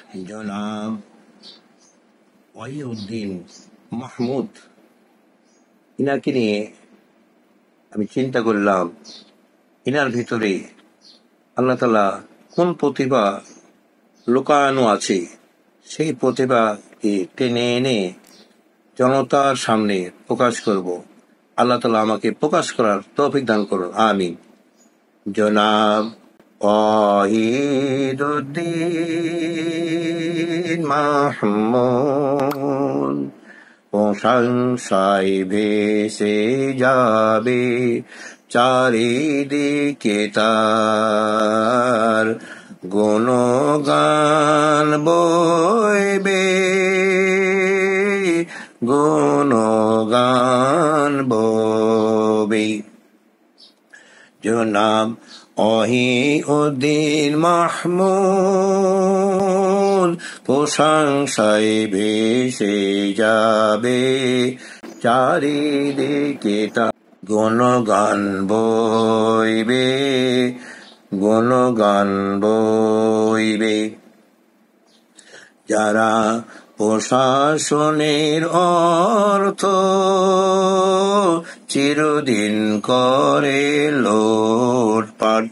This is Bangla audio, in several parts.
জনাব ওয়াহিউদ্দিন মাহমুদ, ইনাকে নিয়ে আমি চিন্তা করলাম, ইনার ভিতরে আল্লাহ তাআলা কোন প্রতিভা লুকানো আছে, সেই প্রতিভাকে টেনে এনে জনতার সামনে প্রকাশ করব। আল্লাহ তাআলা আমাকে প্রকাশ করার তৌফিক দান করুন, আমিন। জনাব ওয়াহিদুদ্দিন মাহমুদ প্রশংসায় ভেসে যাবে চারিদিকে তার, গুণগান বইবে, গুণগান বইবে। জনাব ওয়াহিউদ্দিন মাহমুদ প্রশংসায় ভেসে যাবে চারিদিকে তার, গুণগান বইবে, গুণগান বইবে। যারা প্রশাসনের অর্থ চিরদিন করে লোটপাট,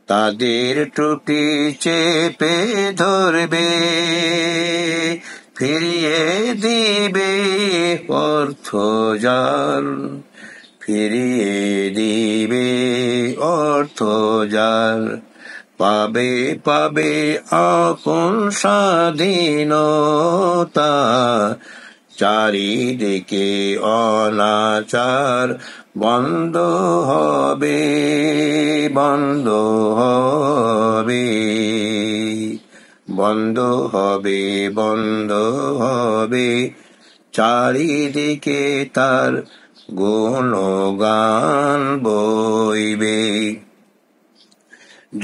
তাদের টুপি চেপে ধরবে, ফিরিয়ে দিবে অর্থ যার, ফিরিয়ে দিবে অর্থ যার। পাবে পাবে আপন স্বাধীনতা, চারিদিকে অনাচার বন্ধ হবে, বন্ধ হবে, বন্ধ হবে, বন্ধ হবে। চারিদিকে তার গুণগান বইবে।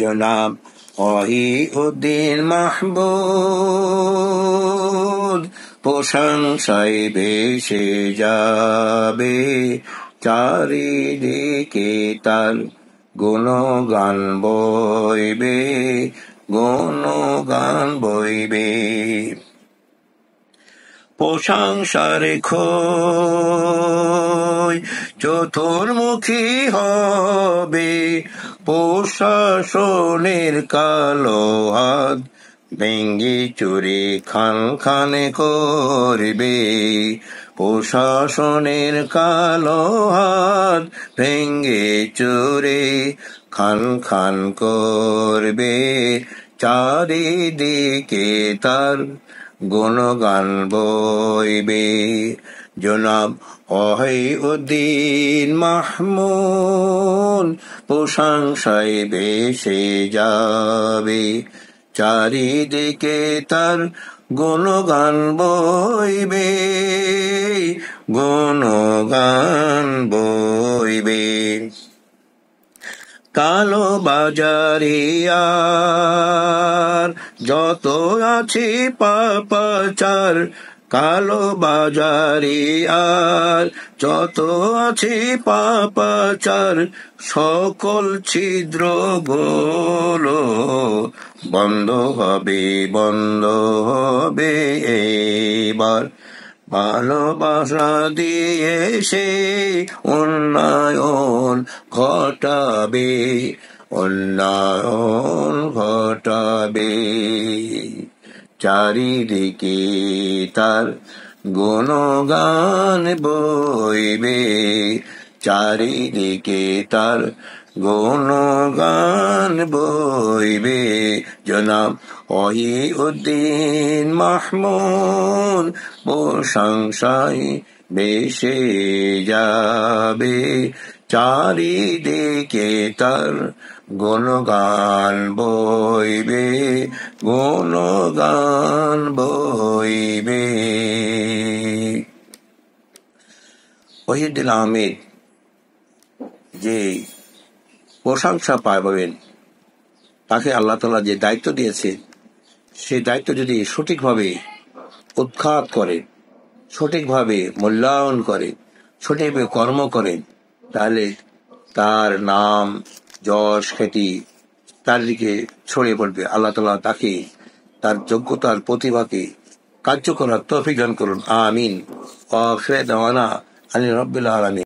জনাব ওয়াহিউদ্দিন মাহমুদ প্রশংসায় ভেসে যাবে চারিদিকে তার, গুণগান বইবে, গুণগান বইবে। প্রশংসার খই চতুর্মুখী হবে, প্রশাসনের কালো হাত ভেঙ্গে চুরি খান খানে করবে, প্রশাসনের কালো হাত ভেঙ্গে চুরে খান খান করবে, চারিদিকে তার গুণগান বইবে। জনাব ওয়াহিউদ্দিন মাহমুদ প্রশংসায় ভেসে যাবে চারিদিকে তার, গুণগান বইবে, গুণগান বইবে। কালো বাজারিয়ার যত আছে পাপাচার, কালো বাজারিয়ার যত আছে পাপাচার, সকল ছিদ্র গুলো বন্ধ হবে, বন্ধ হবে এবার। ভালোবাসা দিয়ে সে উন্নয়ন ঘটাবে, উন্নয়ন ঘটাবে। চারিদিকে তার গুণগান বইবে, চারিদিকে তার গুণগান বইবে। জনাব ওয়াহিউদ্দিন মাহমুদ প্রশংসায় ভেসে যাবে চারিদিকে তার, গুণগান বইবে, গুণগান বইবে। ওয়াহিদুল আহমেদ যে প্রশংসা পাবেন, তাকে আল্লাহ তাআলা যে দায়িত্ব দিয়েছে, সেই দায়িত্ব যদি সঠিকভাবে উৎখাত করে, সঠিকভাবে মূল্যায়ন করে, সঠিকভাবে কর্ম করেন, তাহলে তার নাম যশ খ্যাতি চারিদিকে ছড়িয়ে পড়বে। আল্লাহ তাআলা তাকে তার যোগ্যতার প্রতিভাকে কার্য করার তৌফিক দান করুন। আমিন। ওয়া আখিরু দাওয়ানা আনিল রাব্বিল আলামিন।